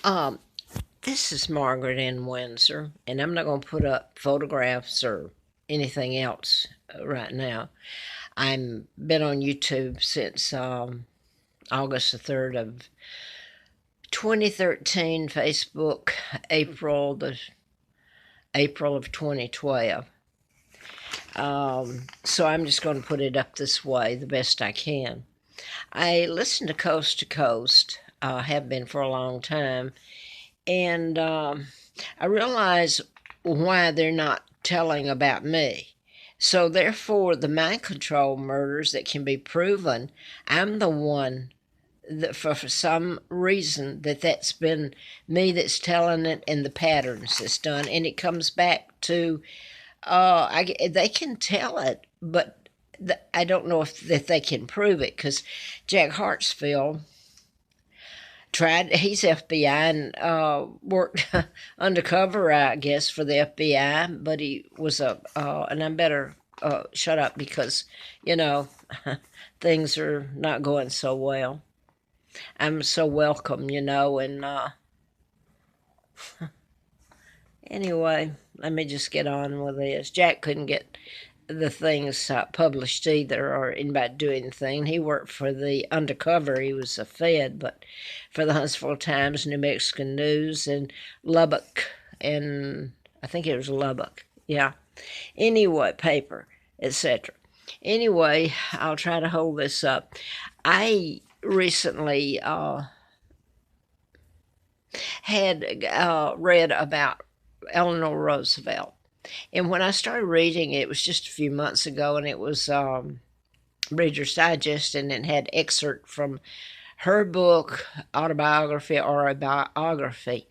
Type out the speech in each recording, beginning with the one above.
Um, this is Margaret in Windsor, and I'm not going to put up photographs or anything else right now. I'm been on YouTube since August the 3rd of 2013, Facebook April of 2012. So I'm just going to put it up this way the best I can. I listen to Coast, have been for a long time, and I realize why they're not telling about me. So, therefore, the mind control murders that can be proven, I'm the one that, for some reason, that's been me that's telling it, and the patterns that's done, and it comes back to they can tell it, but I don't know if that they can prove it because Jack Hartsfield tried. He's FBI and worked undercover, I guess, for the FBI. But he was and I better shut up because you know things are not going so well. I'm so welcome, and anyway, let me just get on with this. Jack couldn't get the things published either, or anybody doing anything. He worked for the undercover. He was a Fed, but for the Huntsville Times, New Mexican News, and Lubbock, and I think it was Lubbock. Yeah. Anyway, paper, etc. Anyway, I'll try to hold this up. I recently had read about Eleanor Roosevelt. And when I started reading it was just a few months ago, and it was Reader's Digest, and it had excerpt from her book, autobiography or a biography.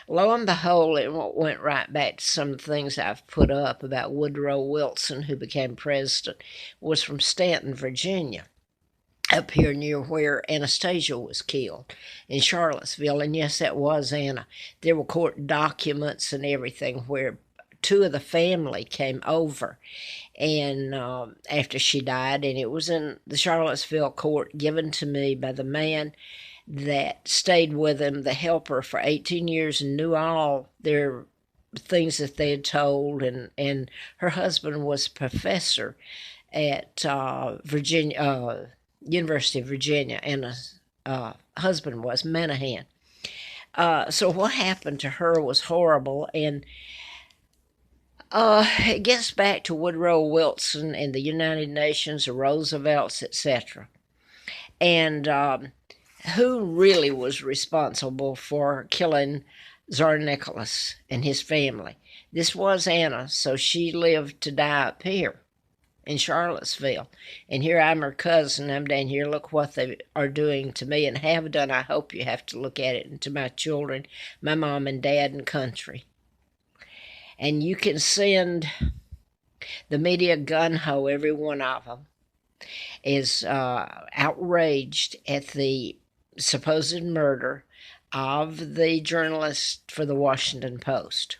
Lo and behold, it went right back to some of the things I've put up about Woodrow Wilson, who became president, was from Stanton, Virginia, up here near where Anastasia was killed in Charlottesville. And yes, that was Anna. There were court documents and everything where two of the family came over and after she died, and it was in the Charlottesville court, given to me by the man that stayed with him, the helper, for 18 years, and knew all their things that they had told. And her husband was a professor at Virginia, University of Virginia, and a husband was Manahan. So what happened to her was horrible, and it gets back to Woodrow Wilson and the United Nations, the Roosevelts, etc. And who really was responsible for killing Tsar Nicholas and his family? This was Anna, so she lived to die up here in Charlottesville. And here I'm her cousin. I'm down here. Look what they are doing to me and have done. I hope you have to look at it, and to my children, my mom and dad and country. And you can send the media gun ho, every one of them is outraged at the supposed murder of the journalist for the Washington Post,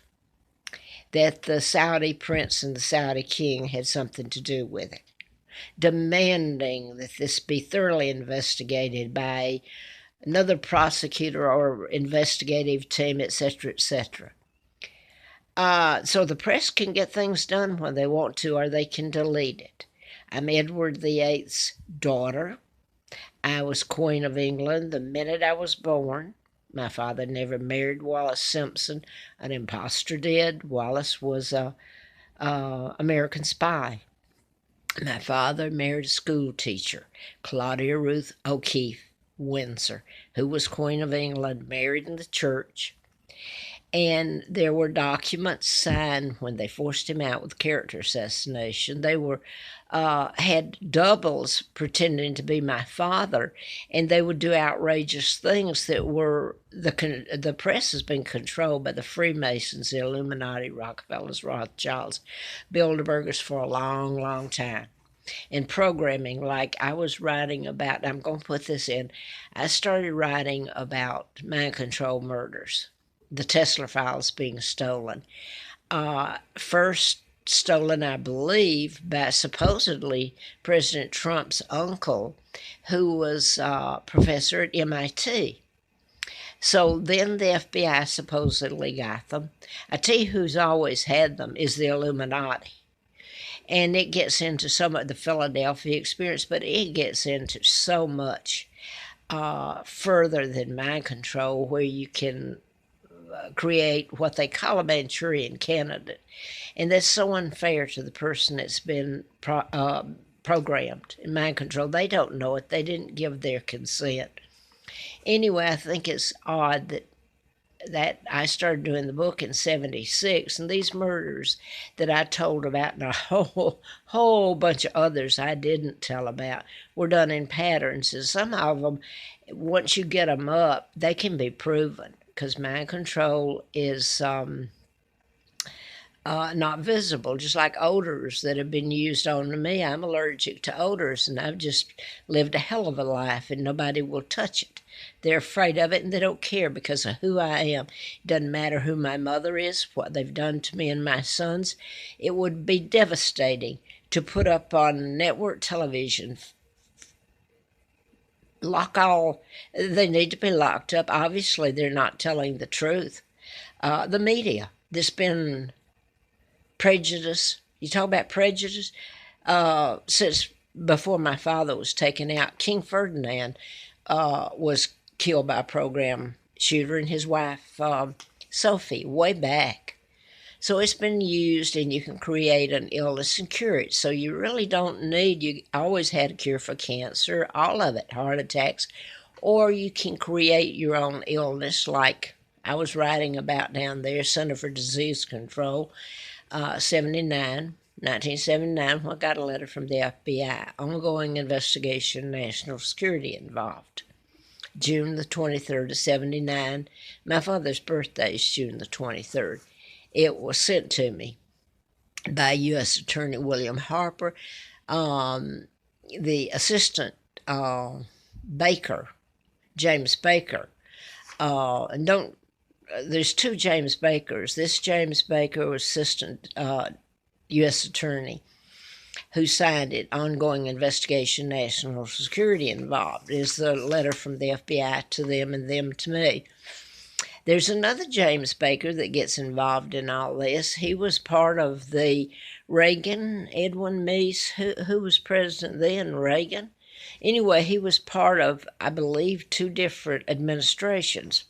that the Saudi prince and the Saudi king had something to do with it, demanding that this be thoroughly investigated by another prosecutor or investigative team, etc., etc. So the press can get things done when they want to, or they can delete it. I'm Edward VIII's daughter. I was Queen of England the minute I was born. My father never married Wallace Simpson. An impostor did. Wallace was a American spy. My father married a school teacher, Claudia Ruth O'Keefe, Windsor, who was Queen of England, married in the church. And there were documents signed when they forced him out with character assassination. They were had doubles pretending to be my father, and they would do outrageous things that were the press has been controlled by the Freemasons, the Illuminati, Rockefellers, Rothschilds, Bilderbergers for a long, long time. And programming, like I was writing about, I'm going to put this in, I started writing about mind control murders, the Tesla files being stolen. First stolen, I believe, by supposedly President Trump's uncle, who was a professor at MIT. So then the FBI supposedly got them. I tell you who's always had them is the Illuminati. And it gets into some of the Philadelphia experience, but it gets into so much further than mind control, where you can create what they call a Manchurian candidate. And that's so unfair to the person that's been programmed in mind control. They don't know it, they didn't give their consent. Anyway, I think it's odd that I started doing the book in '76, and these murders that I told about, and a whole bunch of others I didn't tell about, were done in patterns. And some of them, once you get them up, they can be proven, because mind control is not visible, just like odors that have been used on me. I'm allergic to odors, and I've just lived a hell of a life, and nobody will touch it. They're afraid of it, and they don't care because of who I am. It doesn't matter who my mother is, what they've done to me and my sons. It would be devastating to put up on network television, they need to be locked up. Obviously, they're not telling the truth. The media, there's been prejudice. You talk about prejudice? Since before my father was taken out, King Ferdinand was killed by a program shooter, and his wife, Sophie, way back. So it's been used, and you can create an illness and cure it. So you really don't need, you always had a cure for cancer, all of it, heart attacks, or you can create your own illness, like I was writing about down there, Center for Disease Control, 1979, when I got a letter from the FBI, ongoing investigation, national security involved. June the 23rd of 79. My father's birthday is June the 23rd. It was sent to me by U.S. Attorney William Harper, the assistant Baker, James Baker. And don't, there's two James Bakers. This James Baker was assistant U.S. attorney who signed it, ongoing investigation, national security involved, is the letter from the FBI to them and them to me. There's another James Baker that gets involved in all this. He was part of the Reagan, Edwin Meese, who was president then, Reagan. Anyway, he was part of, I believe, 2 different administrations.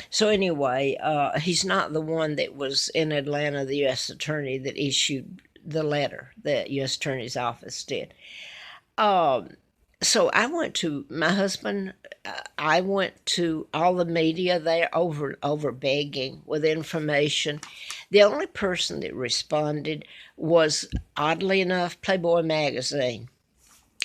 So anyway, he's not the one that was in Atlanta, the U.S. attorney that issued the letter. The U.S. attorney's office did. So I went to my husband. I went to all the media there over begging with information. The only person that responded was, oddly enough, Playboy magazine.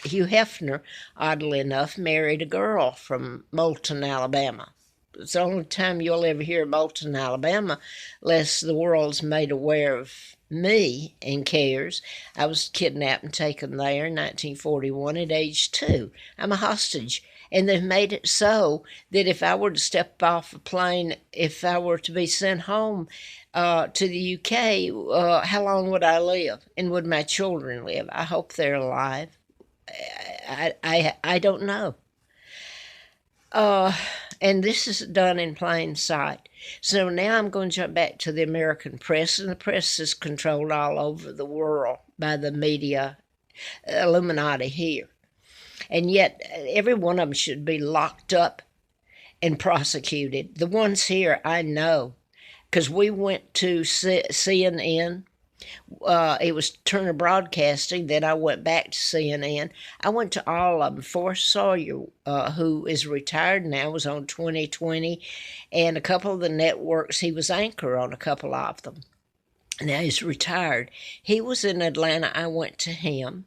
Hugh Hefner, oddly enough, married a girl from Moulton, Alabama. It's the only time you'll ever hear Moulton, Alabama, unless the world's made aware of me and cares. I was kidnapped and taken there in 1941 at age 2. I'm a hostage. And they've made it so that if I were to step off a plane, if I were to be sent home to the UK, how long would I live? And would my children live? I hope they're alive. I don't know. And this is done in plain sight. So now I'm going to jump back to the American press, and the press is controlled all over the world by the media Illuminati here. And yet every one of them should be locked up and prosecuted. The ones here I know, because we went to CNN. It was Turner Broadcasting. Then I went back to CNN. I went to all of them. Forrest Sawyer, who is retired now, was on 2020, and a couple of the networks. He was anchor on a couple of them. Now he's retired. He was in Atlanta. I went to him.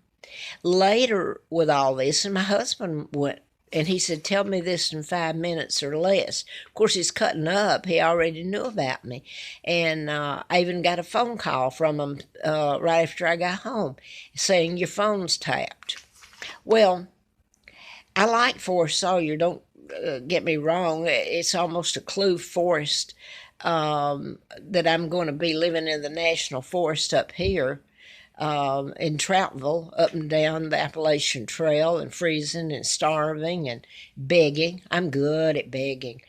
Later with all this, and my husband went, and he said, tell me this in 5 minutes or less. Of course, he's cutting up. He already knew about me. And I even got a phone call from him right after I got home saying, your phone's tapped. Well, I like Forrest Sawyer. Don't get me wrong. It's almost a clue, Forrest, that I'm going to be living in the national forest up here. In Troutville, up and down the Appalachian Trail, and freezing and starving and begging. I'm good at begging.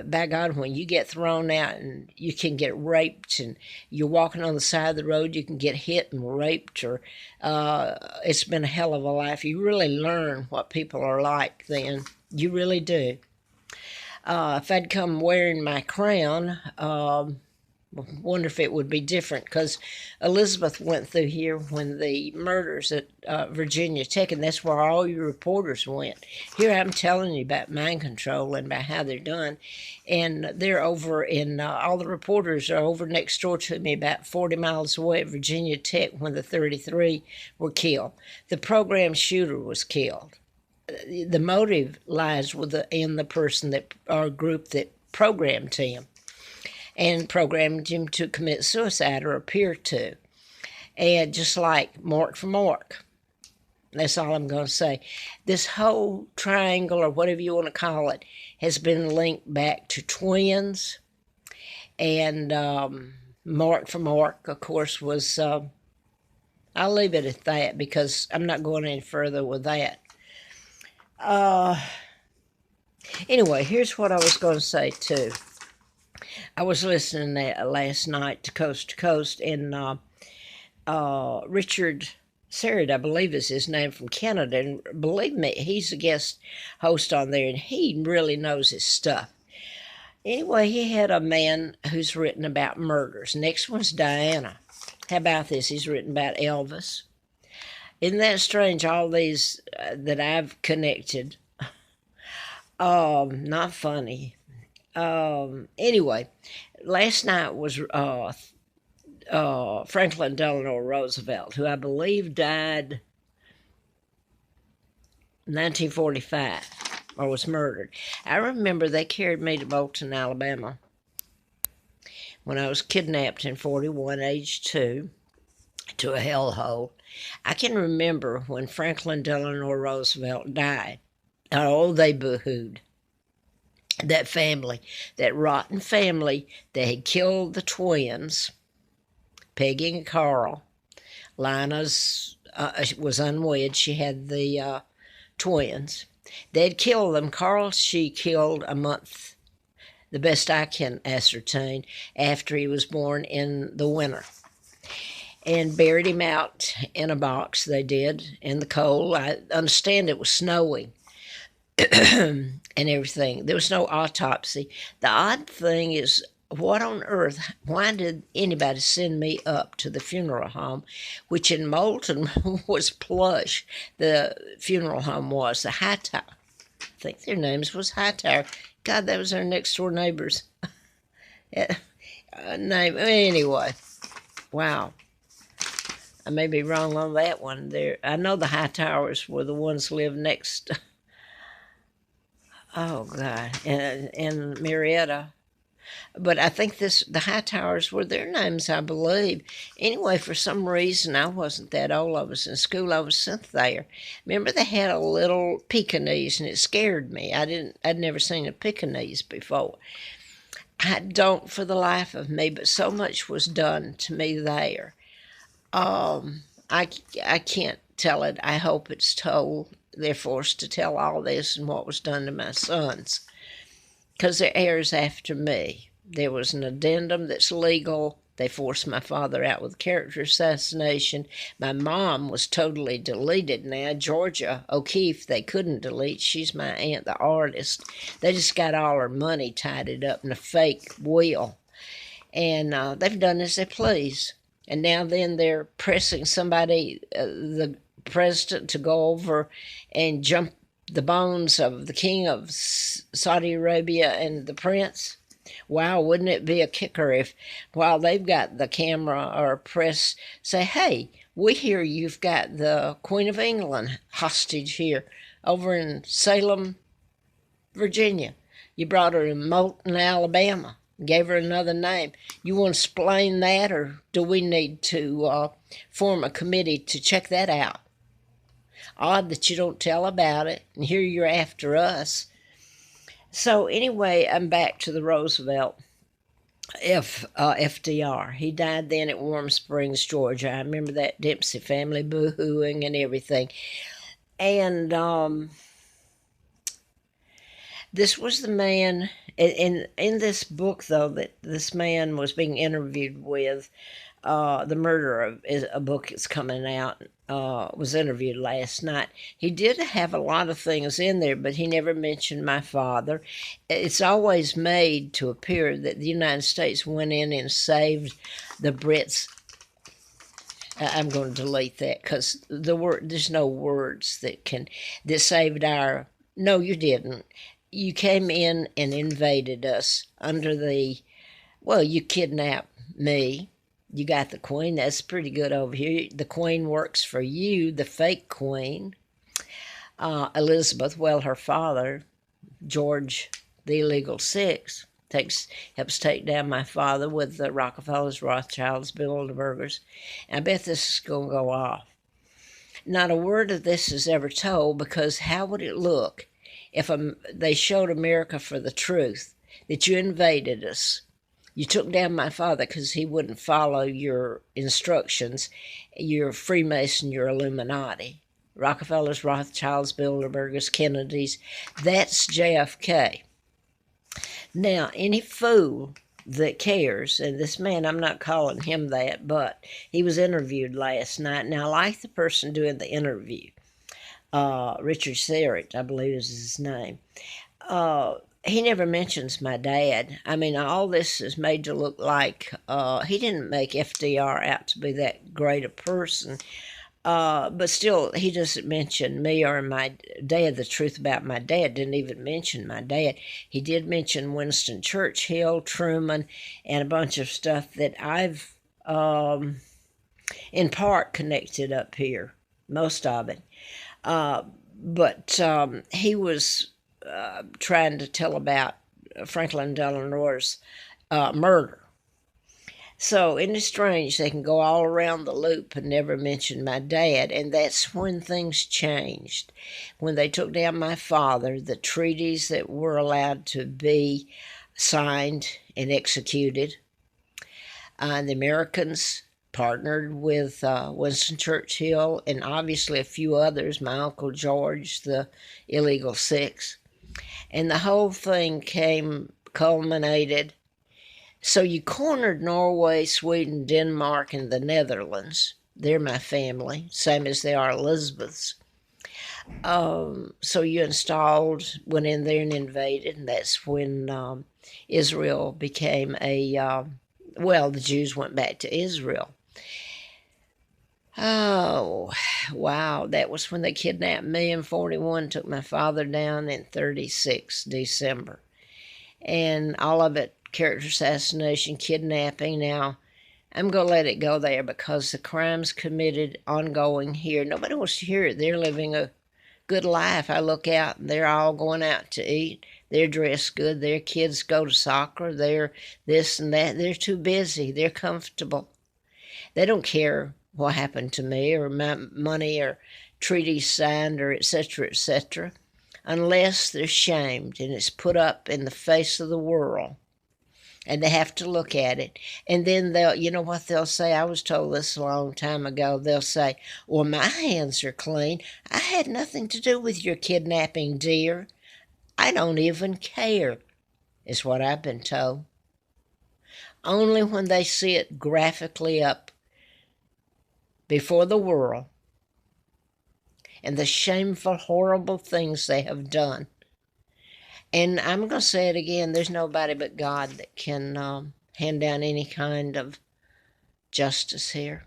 By God, when you get thrown out and you can get raped, and you're walking on the side of the road, you can get hit and raped, or it's been a hell of a life. You really learn what people are like then. You really do. If I'd come wearing my crown, wonder if it would be different, because Elizabeth went through here when the murders at Virginia Tech, and that's where all your reporters went. Here I'm telling you about mind control and about how they're done, and they're over in, all the reporters are over next door to me about 40 miles away at Virginia Tech when the 33 were killed. The program shooter was killed. The motive lies in the person that, or group that programmed him, and programmed him to commit suicide or appear to. And just like Mark for Mark, that's all I'm going to say. This whole triangle, or whatever you want to call it, has been linked back to twins. And Mark for Mark, of course, was, I'll leave it at that because I'm not going any further with that. Anyway, here's what I was going to say, too. I was listening last night to Coast, and Richard Serrett, I believe is his name, from Canada, and believe me, he's a guest host on there, and he really knows his stuff. Anyway, he had a man who's written about murders. Next one's Diana. How about this? He's written about Elvis. Isn't that strange, all these that I've connected? Not funny. Anyway, last night was Franklin Delano Roosevelt, who I believe died in 1945, or was murdered. I remember they carried me to Bolton, Alabama, when I was kidnapped in 41, age 2, to a hellhole. I can remember when Franklin Delano Roosevelt died. Oh, they boo-hooed. That family, that rotten family that had killed the twins, Peggy and Carl. Lina's was unwed. She had the twins. They'd killed them. Carl, she killed a month, the best I can ascertain, after he was born in the winter. And buried him out in a box, they did, in the cold. I understand it was snowing and everything. There was no autopsy. The odd thing is, what on earth, why did anybody send me up to the funeral home, which in Moulton was plush? The funeral home was the Hightower. I think their names was Hightower. God, that was our next door neighbors. Name. Anyway, wow. I may be wrong on that one. There, I know the Hightowers were the ones who lived next. Oh God, in Marietta. But I think the Hightowers were their names, I believe. Anyway, for some reason, I wasn't that old. I was in school. I was sent there. Remember, they had a little Pekingese, and it scared me. I'd never seen a Pekingese before. I don't for the life of me, but so much was done to me there. I can't tell it. I hope it's told. They're forced to tell all this and what was done to my sons, because they're heirs after me. There was an addendum that's legal. They forced my father out with character assassination. My mom was totally deleted now. Georgia O'Keeffe, they couldn't delete. She's my aunt, the artist. They just got all her money tied up in a fake will. And they've done as they please. And now then they're pressing somebody, the president, to go over and jump the bones of the king of Saudi Arabia and the prince. Wow, wouldn't it be a kicker if, while they've got the camera or press, say, hey, we hear you've got the Queen of England hostage here over in Salem, Virginia. You brought her to Moulton, Alabama. Gave her another name. You want to explain that, or do we need to form a committee to check that out? Odd that you don't tell about it, and here you're after us. So anyway, I'm back to the Roosevelt, FDR. He died then at Warm Springs, Georgia. I remember that Dempsey family boo-hooing and everything. And this was the man In this book, though, that this man was being interviewed with, the murderer of is a book that's coming out, was interviewed last night. He did have a lot of things in there, but he never mentioned my father. It's always made to appear that the United States went in and saved the Brits. I'm going to delete that because there's no words that saved our. No, you didn't. You came in and invaded us under you kidnapped me. You got the queen. That's pretty good over here. The queen works for you, the fake queen. Elizabeth, her father, George the illegal six, helps take down my father with the Rockefellers, Rothschilds, Bilderbergers. I bet this is going to go off. Not a word of this is ever told, because how would it look if they showed America for the truth that you invaded us? You took down my father because he wouldn't follow your instructions. You're Freemason, you're Illuminati. Rockefellers, Rothschilds, Bilderbergers, Kennedys. That's JFK. Now, any fool that cares, and this man, I'm not calling him that, but he was interviewed last night. Now, I like the person doing the interview. Richard Serrett, I believe is his name. He never mentions my dad. I mean, all this is made to look like he didn't make FDR out to be that great a person. But still, he doesn't mention me or my dad. The truth about my dad, didn't even mention my dad. He did mention Winston Churchill, Truman, and a bunch of stuff that I've, in part, connected up here, most of it. But he was trying to tell about Franklin Delano's murder. So, isn't it strange they can go all around the loop and never mention my dad? And that's when things changed. When they took down my father, the treaties that were allowed to be signed and executed, the Americans partnered with Winston Churchill and obviously a few others, my Uncle George, the illegal six. And the whole thing culminated. So you cornered Norway, Sweden, Denmark, and the Netherlands. They're my family, same as they are Elizabeth's. So you went in there and invaded, and that's when Israel became the Jews went back to Israel. Oh, wow, that was when they kidnapped me in 41, took my father down in 36, December. And all of it, character assassination, kidnapping. Now, I'm going to let it go there because the crimes committed ongoing here, nobody wants to hear it. They're living a good life. I look out and they're all going out to eat. They're dressed good. Their kids go to soccer. They're this and that. They're too busy. They're comfortable. They don't care what happened to me or my money or treaties signed or etc., unless they're shamed and it's put up in the face of the world. And they have to look at it. And then you know what they'll say? I was told this a long time ago. They'll say, well, my hands are clean. I had nothing to do with your kidnapping, dear. I don't even care, is what I've been told. Only when they see it graphically up before the world and the shameful, horrible things they have done. And I'm going to say it again, there's nobody but God that can hand down any kind of justice here.